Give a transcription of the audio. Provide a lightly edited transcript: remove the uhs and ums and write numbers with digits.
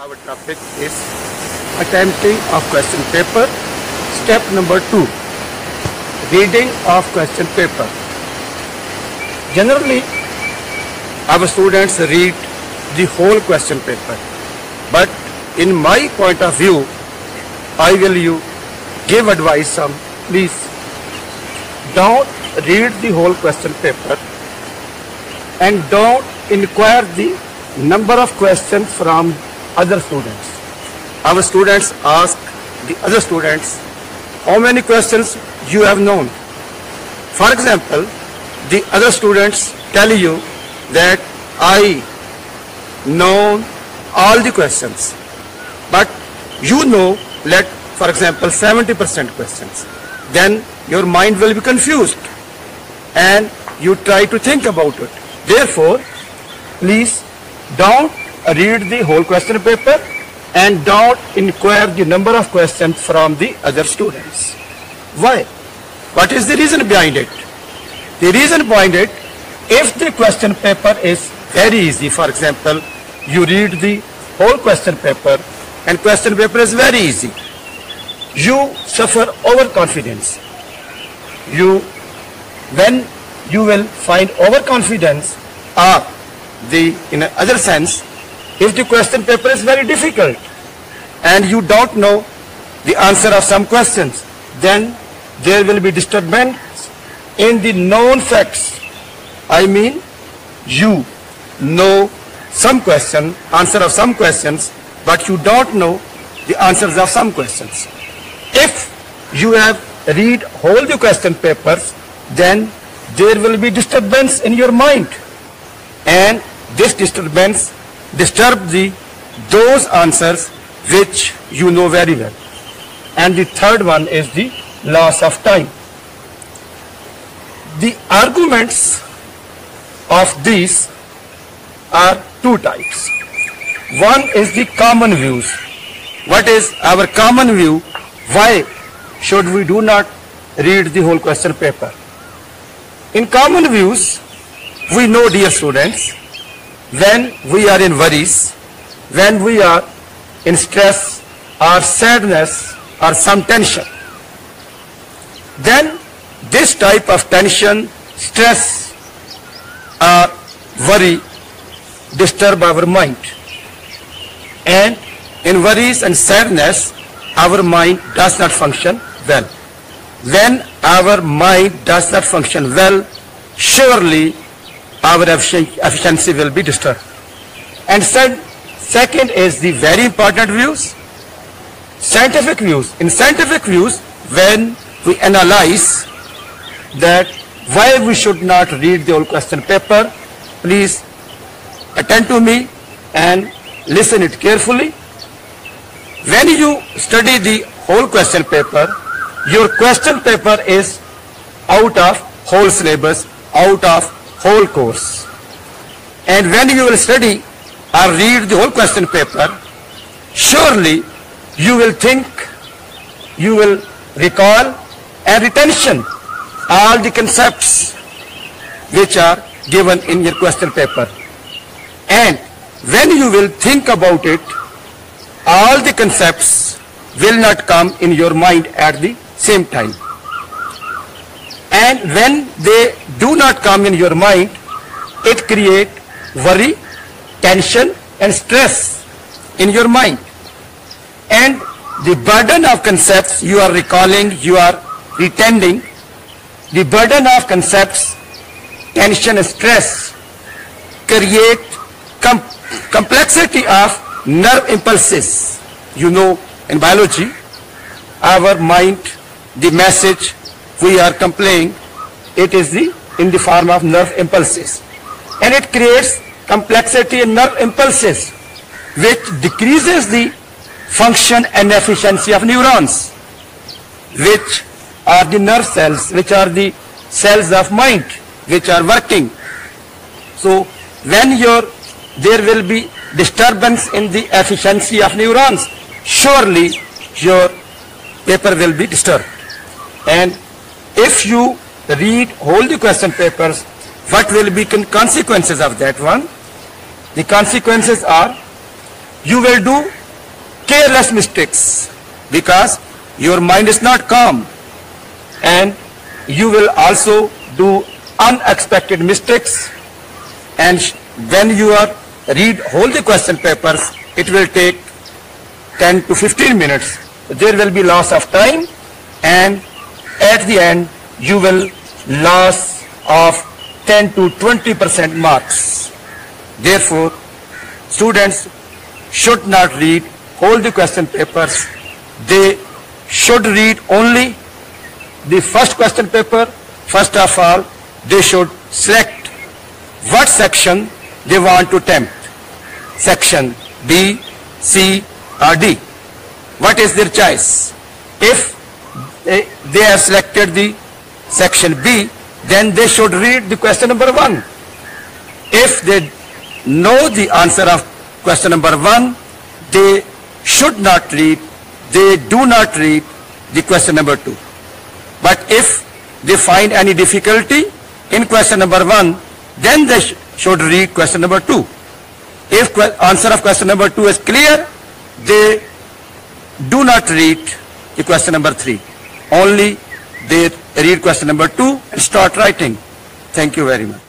Our topic is attempting of question paper. Step number 2, reading of question paper. Generally, our students read the whole question paper. But in my point of view, I will give advice on please don't read the whole question paper and don't inquire the number of questions from other students. Our students ask the other students how many questions you have known. For example, the other students tell you that I know all the questions, but you know, for example, 70% questions. Then your mind will be confused and you try to think about it. Therefore, please don't read the whole question paper and don't inquire the number of questions from the other students. Why? What is the reason behind it? The reason behind it, if the question paper is very easy, for example, you read the whole question paper and question paper is very easy, you suffer overconfidence. When you will find overconfidence, or in another sense, if the question paper is very difficult and you don't know the answer of some questions, then there will be disturbance in the known facts. I mean, you know some question, answer of some questions, but you don't know the answers of some questions. If you have read whole the question papers, then there will be disturbance in your mind, and this disturbance disturb those answers which you know very well. And the third one is the loss of time. The arguments of these are two types. One is the common views. What is our common view? Why should we do not read the whole question paper? In common views, we know, dear students, when we are in worries, when we are in stress or sadness or some tension, then this type of tension, stress or worry disturb our mind. And in worries and sadness, our mind does not function well. When our mind does not function well, surely our efficiency will be disturbed. And second is the very important views, scientific views. In scientific views, when we analyze that why we should not read the whole question paper, please attend to me and listen it carefully. When you study the whole question paper, your question paper is out of whole syllabus, out of whole course. And when you will study or read the whole question paper, surely you will think, you will recall and retention all the concepts which are given in your question paper. And when you will think about it, all the concepts will not come in your mind at the same time. And when they do not come in your mind, it creates worry, tension and stress in your mind. And the burden of concepts you are recalling, you are retending, the burden of concepts, tension and stress create complexity of nerve impulses. You know, in biology, our mind, the message we are complaying, it is in the form of nerve impulses. And it creates complexity in nerve impulses, which decreases the function and efficiency of neurons, which are the nerve cells, which are the cells of mind, which are working. So when there will be disturbance in the efficiency of neurons, surely your paper will be disturbed. And if you read whole the question papers, what will be consequences of that one? The consequences are you will do careless mistakes because your mind is not calm, and you will also do unexpected mistakes. And when you are read whole the question papers, it will take 10 to 15 minutes. There will be loss of time, and at the end you will loss of 10 to 20% marks. Therefore, students should not read all the question papers. They should read only the first question paper. First of all, they should select what section they want to attempt. Section B, C or D. What is their choice? If they have selected the section B, then they should read the question number 1. If they know the answer of question number 1, they should not read, they do not read the question number 2. But if they find any difficulty in question number 1, then they should read question number 2. If answer of question number 2 is clear, they do not read the question number 3. Only they read question number 2 and start writing. Thank you very much.